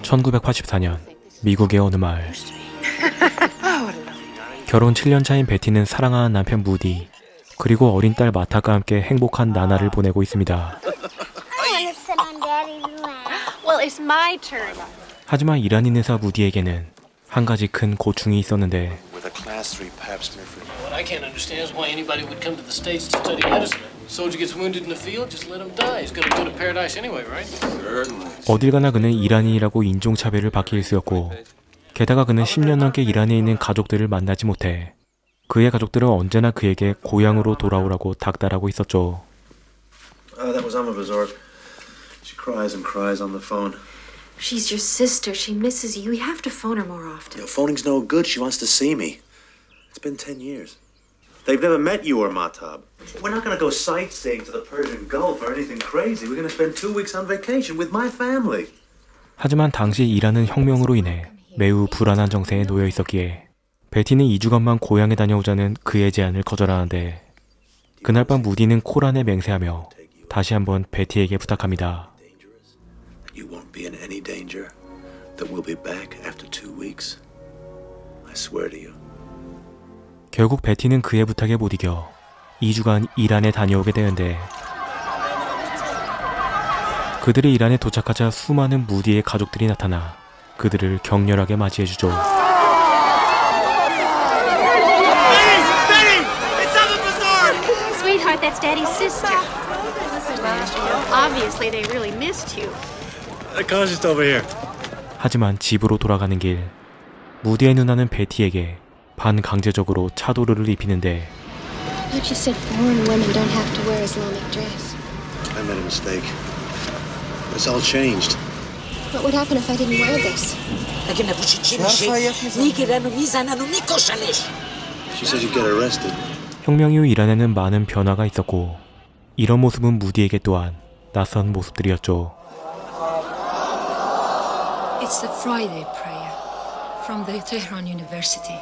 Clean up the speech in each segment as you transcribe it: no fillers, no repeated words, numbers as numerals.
1984년 미국의 어느 마을. 결혼 7년 차인 베티는 사랑하는 남편 무디 그리고 어린 딸 마타가 함께 행복한 나날을 보내고 있습니다. 하지만 일하는 의사 무디에게는 한 가지 큰 고충이 있었는데 What I can't understand is why anybody would come to the States to study medicine. Soldier gets wounded in the field, just let him die. He's gonna go to paradise anyway, right? 어딜 가나 그는 이란인이라고 인종차별을 받기 일쑤였고 게다가 그는 10년 넘게 이란에 있는 가족들을 만나지 못해 그의 가족들은 언제나 그에게 고향으로 돌아오라고 닥달하고 있었죠. That was Amma Bazor. She cries and cries on the phone. She's your sister. She misses you. We have to phone her more often. Your phone's no good. She wants to see me. It's been 10 years. They've never met you or Mahtab. We're not going to go sightseeing to the Persian Gulf or anything crazy. We're going to spend 2 weeks on vacation with my family. 하지만 당시 이란은 혁명으로 인해 매우 불안한 정세에 놓여 있었기에 베티는 2주간만 고향에 다녀오자는 그의 제안을 거절하는데 그날 밤 무디는 코란에 맹세하며 다시 한번 베티에게 부탁합니다. You won't be in any danger. That we'll be back after 2 weeks. I swear to you. 결국 베티는 그의 부탁에 못 이겨 2주간 이란에 다녀오게 되는데 그들이 이란에 도착하자 수많은 무디의 가족들이 나타나 그들을 격렬하게 맞이해주죠. Sweetheart, that's Daddy's sister. Obviously, they really missed you. The car's just over here. 하지만 집으로 돌아가는 길 무디의 누나는 베티에게 반강제적으로 차도르를 입히는데 But you said foreign women don't have to wear Islamic dress. I made a mistake. It's all changed. What would happen if I didn't wear this? She said you'd get arrested. 혁명 이후 이란에는 많은 변화가 있었고 이런 모습은 무디에게 또한 낯선 모습들이었죠. It's the Friday prayer from the Tehran University.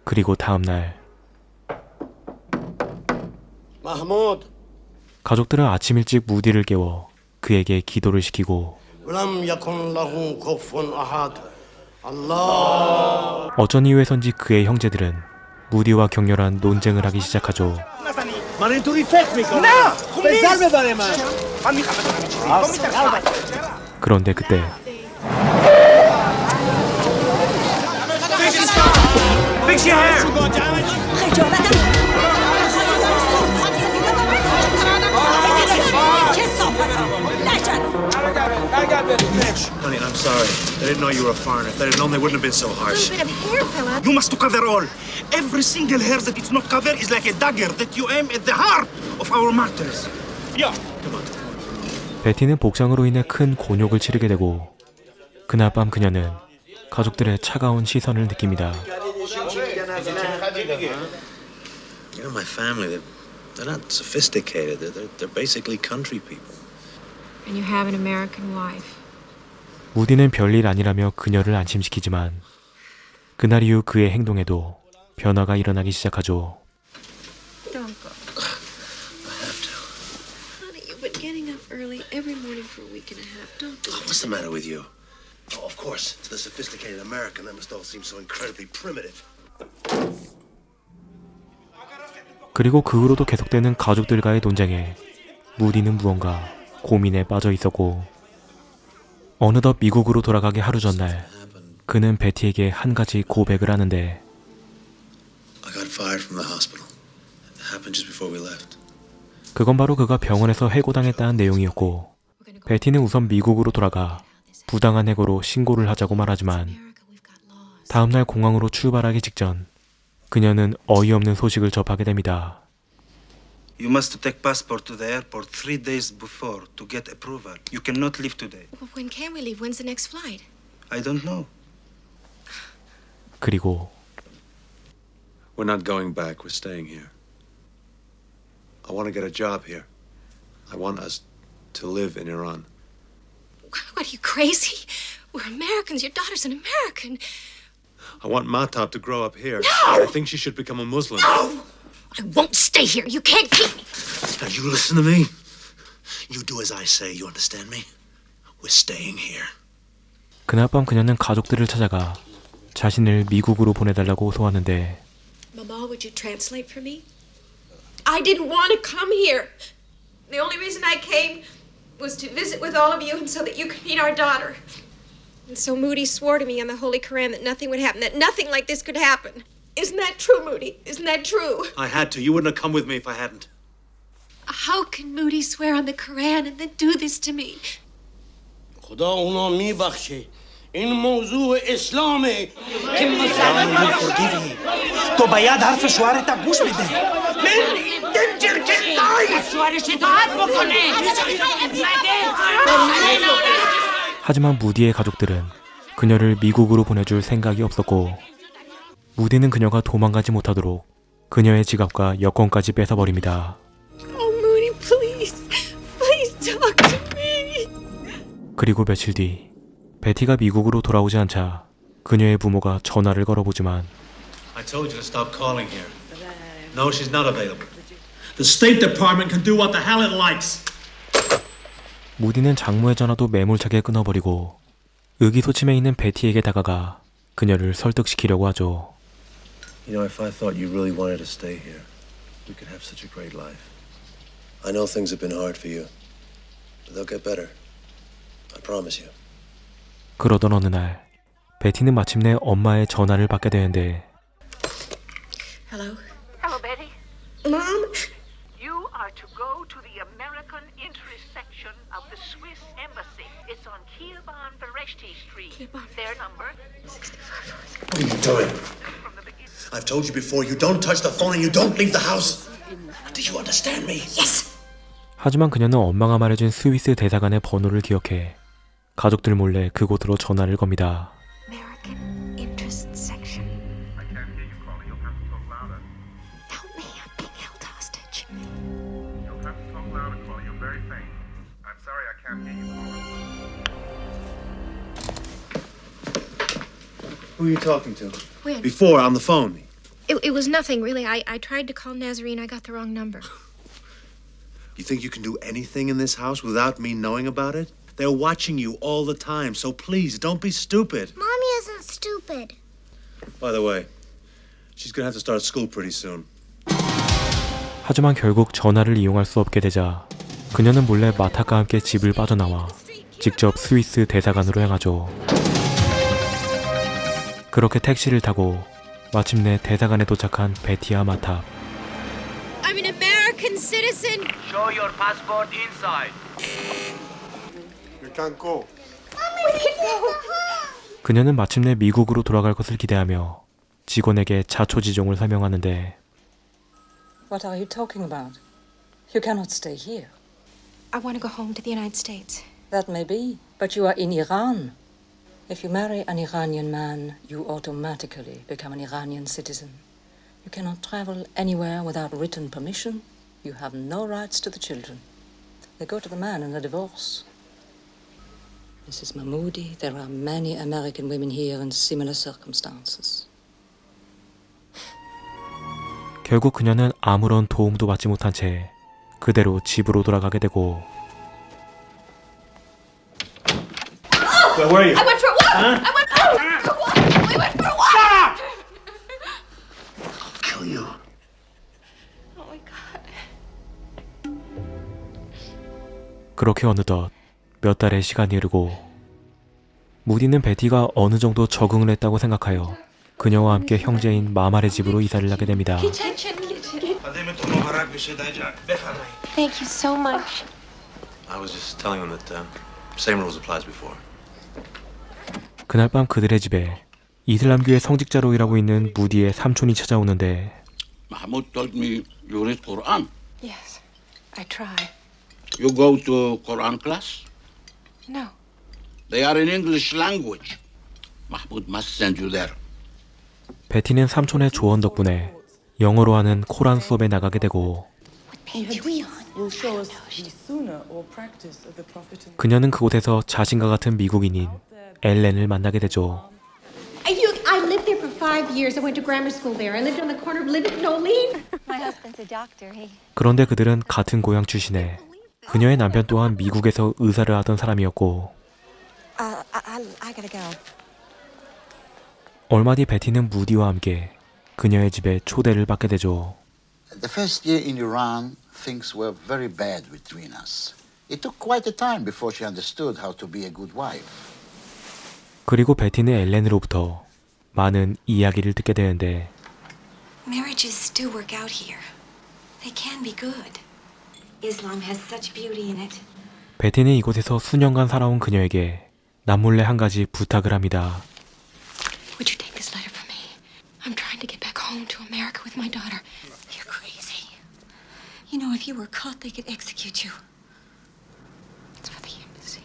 그리고 다음 날 Mahmoud, 가족들은 아침 일찍 무디를 깨워 그에게 기도를 시키고 lam yakun lahu kufuwan ahad. Allah. 어쩐 이유에선지 그의 형제들은 무디와 격렬한 논쟁을 하기 시작하죠. 그런데 그때 Honey, I'm sorry. They didn't know you were a foreigner. If they'd have known, they wouldn't have been so harsh. A bit of hair fell out. You must cover all. Every single hair that is not covered is like a dagger that you aim at the heart of our martyrs. Yeah. 베티는 복장으로 인해 큰 곤욕을 치르게 되고 그날 밤 그녀는 가족들의 차가운 시선을 느낍니다. You know, my family, they're not sophisticated. They're basically country people. And you have an American wife. 무디는 별일 아니라며 그녀를 안심시키지만 그날 이후 그의 행동에도 변화가 일어나기 시작하죠. Don't go. I have to. Honey, you've been getting up early every morning for a week and a half. Don't do What's the matter with you? Oh, of course. To the sophisticated American, that must all seem so incredibly primitive. 그리고 그 후로도 계속되는 가족들과의 논쟁에 무디는 무언가 고민에 빠져 있었고 어느덧 미국으로 돌아가기 하루 전날 그는 베티에게 한 가지 고백을 하는데 I got fired from the hospital. It happened just before we left. 그건 바로 그가 병원에서 해고당했다는 내용이었고 베티는 우선 미국으로 돌아가 부당한 해고로 신고를 하자고 말하지만 다음날 공항으로 출발하기 직전 그녀는 어이없는 소식을 접하게 됩니다. You must take passport to the airport 3 days before to get approval. You cannot leave today. Well, when can we leave? When's the next flight? I don't know. 그리고 We're not going back. We're staying here. I want to get a job here. I want us to live in Iran. What, are you crazy? We're Americans. Your daughter's an American. I want Mahtab to grow up here. No! I think she should become a Muslim. No! I won't stay here. You can't keep me. Now you listen to me. You do as I say, you understand me? We're staying here. 그날 밤 그녀는 가족들을 찾아가 자신을 미국으로 보내달라고 호소하는데 Mama, would you translate for me? I didn't want to come here. The only reason I came was to visit with all of you and so that you could meet our daughter. And so Moody swore to me on the Holy Koran that nothing would happen, that nothing like this could happen. Isn't that true, Moody? Isn't that true? I had to. You wouldn't have come with me if I hadn't. How can Moody swear on the Koran and then do this to me? خدا اونا میبخشه این موضوع اسلامه که تو باید حرف شوهرت گوش بده. من دنجر که نای. شوهرش اطاعت بکنه. 하지만 무디의 가족들은 그녀를 미국으로 보내줄 생각이 없었고 무디는 그녀가 도망가지 못하도록 그녀의 지갑과 여권까지 뺏어버립니다. Oh, Moody, please. Please talk to me. 그리고 며칠 뒤 베티가 미국으로 돌아오지 않자 그녀의 부모가 전화를 걸어보지만 I told you to stop calling here. No, she's not available. The State Department can do what the hell it likes. 무디는 장모의 전화도 매몰차게 끊어버리고 의기소침해 있는 베티에게 다가가 그녀를 설득시키려고 하죠. You know, if I thought you really wanted to stay here, we could have such a great life. I know things have been hard for you, but they'll get better. I promise you. 그러던 어느 날 베티는 마침내 엄마의 전화를 받게 되는데 Hello? Hello, Betty. Mom? You are to go to the American interest section of the Swiss embassy. It's on Kielbahn Bereshti Street. Their number. What are you doing? From the beginning. I've told you before, you don't touch the phone and you don't leave the house. Do you understand me? Yes. 하지만 그녀는 엄마가 말해준 스위스 대사관의 번호를 기억해 가족들 몰래 그곳으로 전화를 겁니다. American interest section. I can't hear you, Carla. You'll have to talk louder. Help me, I'm being held hostage. You'll have to talk louder, Carla. You're very faint. I'm sorry, I can't hear you, Carla. Who are you talking to? When? Before, on the phone. It was nothing, really. I tried to call Nazarene. I got the wrong number. You think you can do anything in this house without me knowing about it? They're watching you all the time, so please, don't be stupid. Mommy isn't stupid. By the way, she's gonna have to start school pretty soon. 하지만 결국 전화를 이용할 수 없게 되자 그녀는 몰래 마타과 함께 집을 빠져나와 직접 스위스 대사관으로 향하죠. 그렇게 택시를 타고 마침내 대사관에 도착한 베티와 마탑. I'm an American citizen. Show your passport inside. You can't go. 그녀는 마침내 미국으로 돌아갈 것을 기대하며 직원에게 자초지종을 설명하는데 What are you talking about? You cannot stay here. I want to go home to the United States. That may be, but you are in Iran. If you marry an Iranian man, you automatically become an Iranian citizen. You cannot travel anywhere without written permission. You have no rights to the children. They go to the man in a divorce. Mrs. Mahmoudi, there are many American women here in similar circumstances. 결국 그녀는 아무런 도움도 받지 못한 채 그대로 집으로 돌아가게 되고 Where were you? I went for a walk. I went for a walk. We went for a walk. Stop! I'll kill you. Oh my God. 그렇게 어느덧 몇 달의 시간이 흐르고 무디는 베티가 어느 정도 적응을 했다고 생각하여 그녀와 함께 형제인 마말의 집으로 이사를 하게 됩니다. Thank you so much. I was just telling them that same rules applies before. 그날 밤 그들의 집에 이슬람교의 성직자로 일하고 있는 무디의 삼촌이 찾아오는데 Mahmoud told me you read Quran. Yes, I try. You go to Quran class? No. They are in English language. Mahmoud must send you there. 베티는 삼촌의 조언 덕분에 영어로 하는 코란 수업에 나가게 되고 그녀는 그곳에서 자신과 같은 미국인인 엘렌을 만나게 되죠. I lived there for 5 years. I went to grammar school there. I lived on the corner of Linden and Olean. My husband's a doctor. 그런데 그들은 같은 고향 출신에 그녀의 남편 또한 미국에서 의사를 하던 사람이었고 I gotta go. 얼마 뒤 베티는 무디와 함께 그녀의 집에 초대를 받게 되죠. The first year in Iran, things were very bad between us. It took quite a time before she understood how to be a good wife. 그리고 베티는 엘렌으로부터 많은 이야기를 듣게 되는데 Marriages do work out here. They can be good. Islam has such beauty in it. 베티는 이곳에서 수년간 살아온 그녀에게 남몰래 한 가지 부탁을 합니다. Would you take this letter from me? I'm trying to get back home to America with my daughter. You're crazy. You know, if you were caught, they could execute you. It's for the embassy.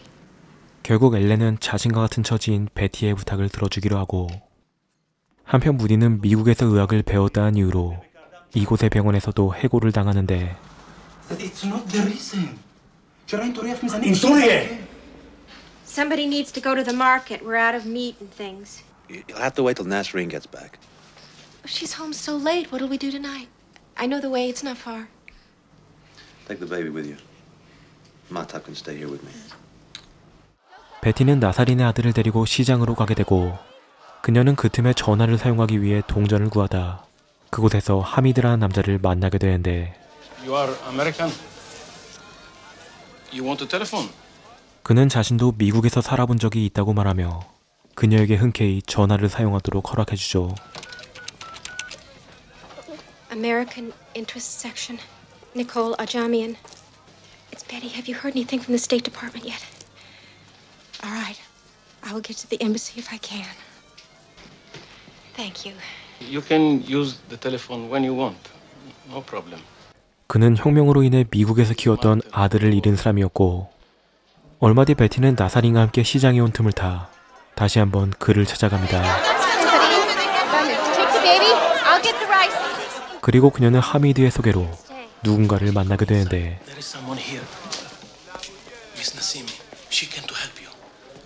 결국 엘렌은 자신과 같은 처지인 베티의 부탁을 들어주기로 하고 한편 무디는 미국에서 의학을 배웠다는 이유로 이곳의 병원에서도 해고를 당하는데 But it's not the reason. Somebody needs to go to the market. We're out of meat and things. You'll have to wait till Nasreen gets back. She's home so late. What'll we do tonight? I know the way. It's not far. Take the baby with you. Mahtab can stay here with me. 베티는 나사린의 아들을 데리고 시장으로 가게 되고 그녀는 그 틈에 전화를 사용하기 위해 동전을 구하다 그곳에서 하미드라는 남자를 만나게 되는데 You are American? You want a telephone? 그는 자신도 미국에서 살아본 적이 있다고 말하며 그녀에게 흔쾌히 전화를 사용하도록 허락해주죠. American Interest Section. Nicole Ajamian. It's Betty. Have you heard anything from the State Department yet? All right. I will get to the embassy if I can. Thank you. You can use the telephone when you want. No problem. 그는 혁명으로 인해 미국에서 키웠던 아들을 잃은 사람이었고 얼마 뒤 베티는 나사린과 함께 시장에 온 틈을 타 다시 한번 그를 찾아갑니다. 그리고 그녀는 하미드의 소개로 누군가를 만나게 되는데 There is someone here. Miss Nassimi. She came to help you.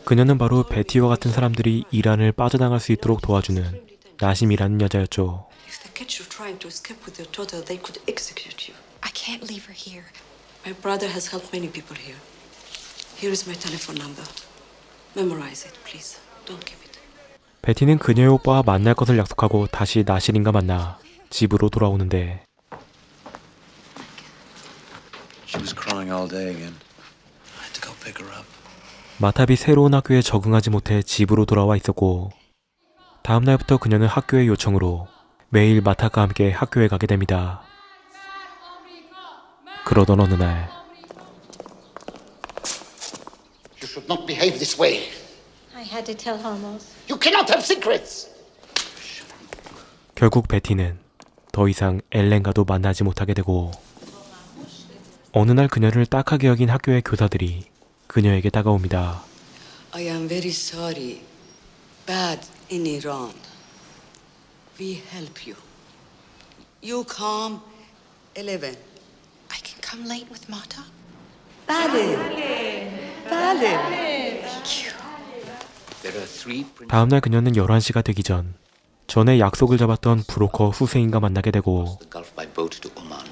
그녀는 바로 베티와 같은 사람들이 이란을 빠져나갈 수 있도록 도와주는 나심이라는 여자였죠. If they catch you trying to escape with your daughter, they could execute you. I can't leave her here. My brother has helped many people here. Here is my telephone number. Memorize it, please. Don't keep it. 베티는 그녀의 오빠와 만날 것을 약속하고 다시 나시린과 만나 집으로 돌아오는데 She was crying all day again. I had to go pick her up. 마탑이 새로운 학교에 적응하지 못해 집으로 돌아와 있었고 다음 날부터 그녀는 학교의 요청으로 매일 마탑과 함께 학교에 가게 됩니다. 그러던 어느 날 You should not behave this way. I had to tell Homos. You cannot have secrets. 결국 베티는 더 이상 엘렌과도 만나지 못하게 되고 어느 날 그녀를 딱하게 여긴 학교의 교사들이 그녀에게 다가옵니다. I am very sorry. Bad in Iran. We help you. You come 11. I can come late with Mata? 다음날 그녀는 11시가 되기 전에 약속을 잡았던 브로커 후세인과 만나게 되고 Gulf by boat to Oman.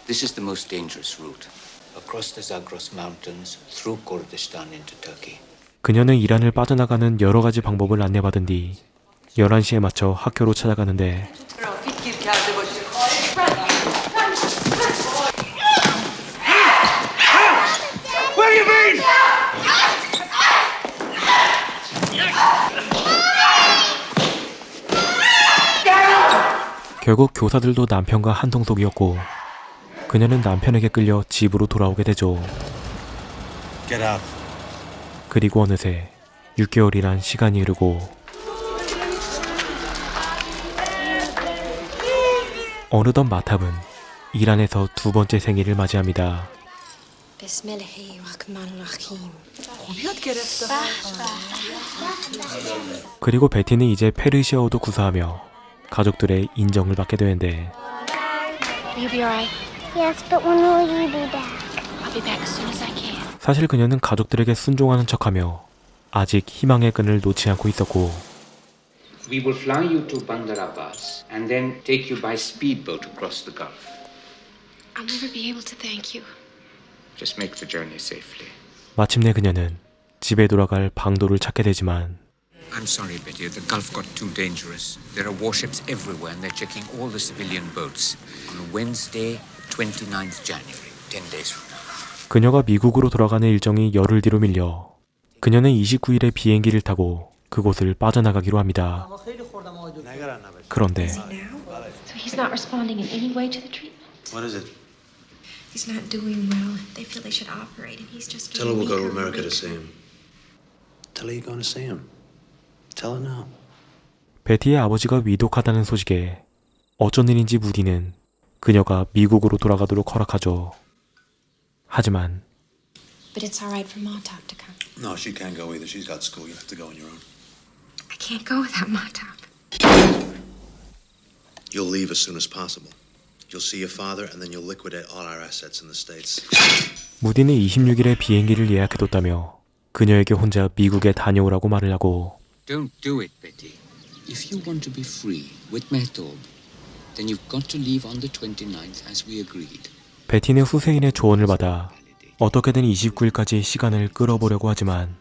This is the most dangerous route. Across the Zagros Mountains, through Kurdistan into Turkey. 그녀는 이란을 빠져나가는 여러 가지 방법을 안내받은 뒤 11시에 맞춰 학교로 찾아가는데 What do you mean? 결국 교사들도 남편과 한통속이었고 그녀는 남편에게 끌려 집으로 돌아오게 되죠. Get out. 그리고 어느새 6개월이란 시간이 흐르고 어느덧 마탑은 이란에서 두 번째 생일을 맞이합니다. 그리고 베티는 이제 페르시아어도 구사하며 가족들의 인정을 받게 되는데 Will you be alright? Yes, but when will you be back? I'll be back as soon as I can. 사실 그녀는 가족들에게 순종하는 척하며 아직 희망의 끈을 놓지 않고 있었고 We will fly you to Bandar Abbas and then take you by speedboat across the Gulf. I'll never be able to thank you. Just make the journey safely. 마침내 그녀는 집에 돌아갈 방도를 찾게 되지만 I'm sorry, Betty. The Gulf got too dangerous. There are warships everywhere, and they're checking all the civilian boats. On Wednesday, 29th January, 10 days from now. 그녀가 미국으로 돌아가는 일정이 열흘 뒤로 밀려 그녀는 29일에 비행기를 타고 그곳을 빠져나가기로 합니다. 그런데 So he's not responding in any way to the treatment? What is it? He's not doing well. They feel they should operate, and he's just Tell her getting we'll go to weaker and America to weaker. see him. Tell her you're going to see him. Tell her now. 베티의 아버지가 위독하다는 소식에 어쩐 일인지 무디는 그녀가 미국으로 돌아가도록 허락하죠. 하지만 But it's all right for Montauk to come. No, she can't go either. She's got school. You have to go on your own. I can't go without Montauk. You'll leave as soon as possible. You'll see your father, and then you'll liquidate all our assets in the States. 무디는 26일에 비행기를 예약해뒀다며 그녀에게 혼자 미국에 다녀오라고 말을 하고 Don't do it, Betty. If you want to be free with Mehtob, then you've got to leave on the 29th as we agreed. 베티는 후세인의 조언을 받아 어떻게든 29일까지 시간을 끌어보려고 하지만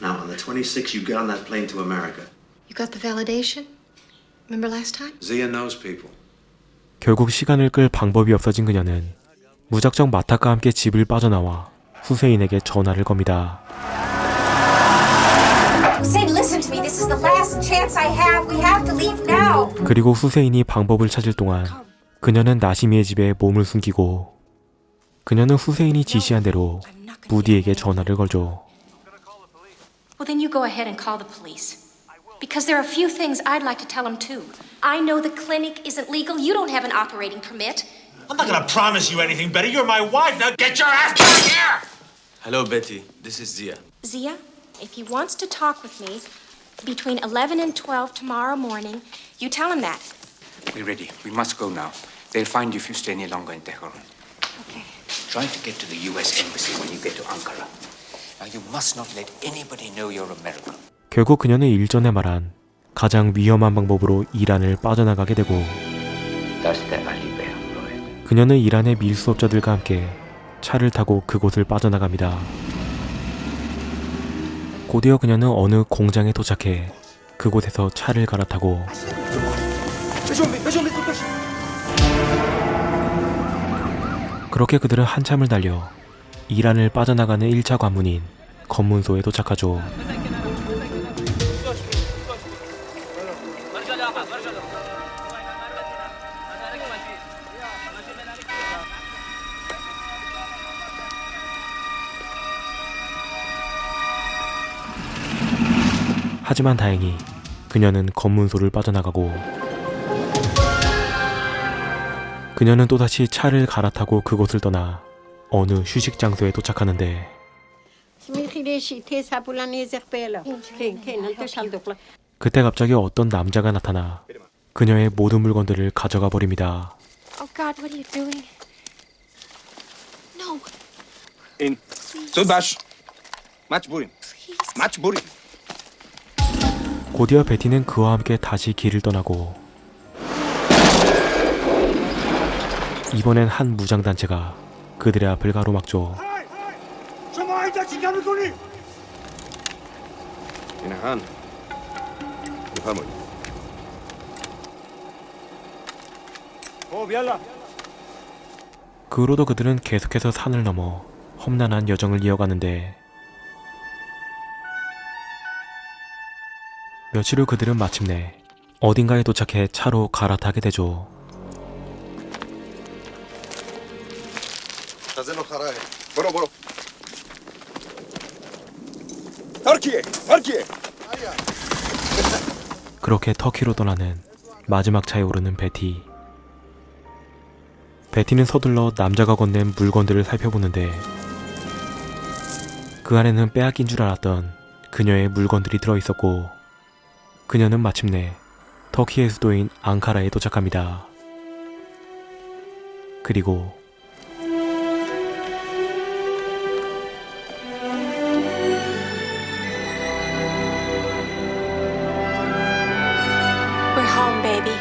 Now, on the 26th, you get on that plane to America. You got the validation? Remember last time? Zia knows people. 결국 시간을 끌 방법이 없어진 그녀는 무작정 마탁과 함께 집을 빠져나와 후세인에게 전화를 겁니다. Hussein, listen to me. This is the last chance I have. We have to leave now. 그리고 후세인이 방법을 찾을 동안 그녀는 나시미의 집에 몸을 숨기고 그녀는 후세인이 지시한 대로 무디에게 전화를 걸죠. Well, then you go ahead and call the police. Because there are a few things I'd like to tell them, too. I know the clinic isn't legal. You don't have an operating permit. I'm not gonna promise you anything, Betty. You're my wife. Now get your ass back here! Hello, Betty. This is Zia. Zia, if he wants to talk with me between 11 and 12 tomorrow morning, you tell him that. We're ready. We must go now. They'll find you if you stay any longer in Tehran. Okay. Try to get to the U.S. Embassy when you get to Ankara. Now, you must not let anybody know you're American. 결국 그녀는 일전에 말한 가장 위험한 방법으로 이란을 빠져나가게 되고 그녀는 이란의 밀수업자들과 함께 차를 타고 그곳을 빠져나갑니다. 곧이어 그녀는 어느 공장에 도착해 그곳에서 차를 갈아타고 그렇게 그들은 한참을 달려 이란을 빠져나가는 1차 관문인 검문소에 도착하죠. 하지만 다행히 그녀는 검문소를 빠져나가고 그녀는 또다시 차를 갈아타고 그곳을 떠나 어느 휴식 장소에 도착하는데 그때 갑자기 어떤 남자가 나타나 그녀의 모든 물건들을 가져가 버립니다. Oh God, what are you doing? No. In. Subash. Matchburin. Matchburin. 곧이어 베티는 그와 함께 다시 길을 떠나고 이번엔 한 무장단체가 그들의 앞을 가로막죠. 그 후로도 그들은 계속해서 산을 넘어 험난한 여정을 이어가는데 며칠 후 그들은 마침내 어딘가에 도착해 차로 갈아타게 되죠. 그렇게 터키로 떠나는 마지막 차에 오르는 베티. 베티는 서둘러 남자가 건넨 물건들을 살펴보는데 그 안에는 빼앗긴 줄 알았던 그녀의 물건들이 들어있었고 그녀는 마침내 터키의 수도인 앙카라에 도착합니다. 그리고 We're home, baby.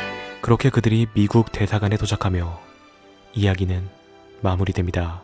그렇게 그들이 미국 대사관에 도착하며 이야기는 마무리됩니다.